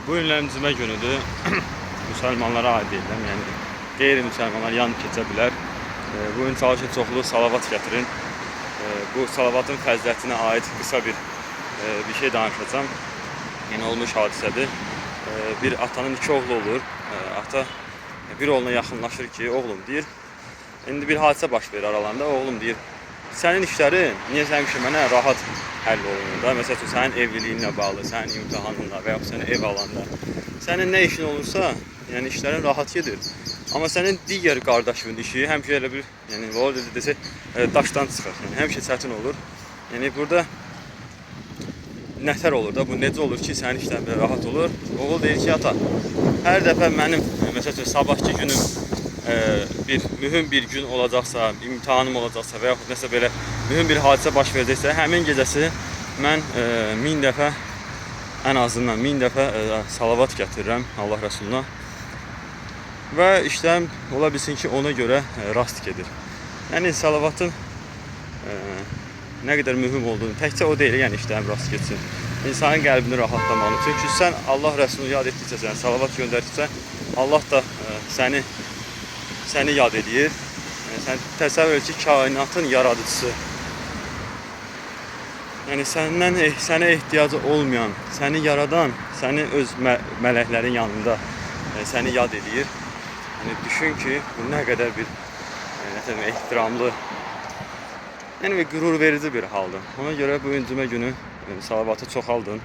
Bu günlərin cümə günüdür. Müsəlmanlara aid deyiləm, yəni qeyri-müsəlmanlar yan keçə bilər. Bu gün çalışın çoxlu salavat gətirin. Bu salavatın fəzilətinə aid qısa bir şey danışacağım. Yəni olmuş hadisədir. Bir atanın iki oğlu olur. Ata bir oğluna yaxınlaşır ki, oğlum deyir. İndi bir hadisə baş verir aralarında. Oğlum deyir, sənin işlərin niyə həmişə mənə rahat həll olunur da? Məsəl üçün, sənin evliliyinlə bağlı, sənin imtahanınla və yaxud səni ev alanda. Sənin nə işin olursa, yəni işlərin rahat gedir. Amma sənin digər qardaşının işi həmişə elə bir, yəni o desək, daşdan çıxır. Yəni həmişə çətin olur. Yəni burada nətər olur da, bu necə olur ki, sənin işlərin belə rahat olur? Oğul deyir ki, ata, hər dəfə mənim, məsəl üçün, sabahki günüm mühüm bir gün olacaqsa, imtahanım olacaqsa və yaxud nəsə belə mühüm bir hadisə baş verəcəksə, həmin gecəsi mən 1000 dəfə, ən azından 1000 dəfə salavat gətirirəm Allah Rəsuluna və işlərim ola bilsin ki, ona görə rast gedir. Yəni salavatın nə qədər mühüm olduğunu, təkcə o deyil, yəni işlərim rast getsin. İnsanın qəlbini rahatlamalı. Çünki sən Allah Rəsulunu yad etdikcə, sən salavat göndərdikcə, Allah da səni yad edir. Sən təsəvvür et ki, kainatın yaradıcısı, yəni sənə ehtiyacı olmayan, səni yaradan, səni öz mələklərin yanında səni yad edir. Yəni düşün ki, bu nə qədər bir ehtiramlı, yəni bir qürur verici bir haldır. Ona görə bu gün cümə günü salavatı çoxaldın.